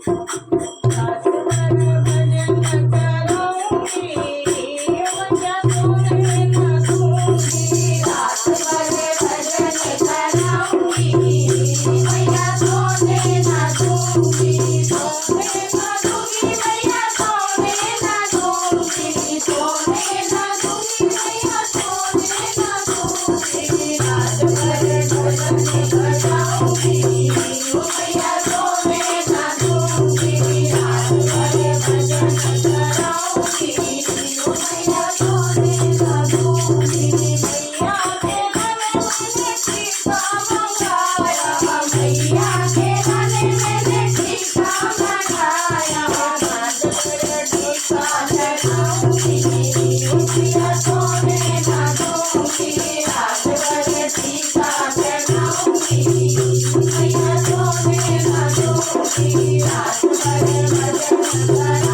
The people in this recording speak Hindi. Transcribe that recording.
रात भर भजन करूंगी, मैया सोने न दूंगी। रात भर भजन कराऊंगी, मैया सोने न दूंगी। सोने न दूंगी मैया, सोने न दूंगी। सोने न दूंगी मैया, सोने न दूंगी। रात भर भजन कराऊंगी, मैया सोने न दूंगी। रात भर भजन कराऊंगी, मैया सोने न दूंगी। मैया के गाने मैंने टीका मंगाया, मैया के गाने मैंने टीका मंगाया। रात भर टीका लगाऊंगी, मैया सोने न दूंगी। रात भर टीका लगाऊंगी, मैया सोने न दूंगी। रात भर भजन कराऊंगी।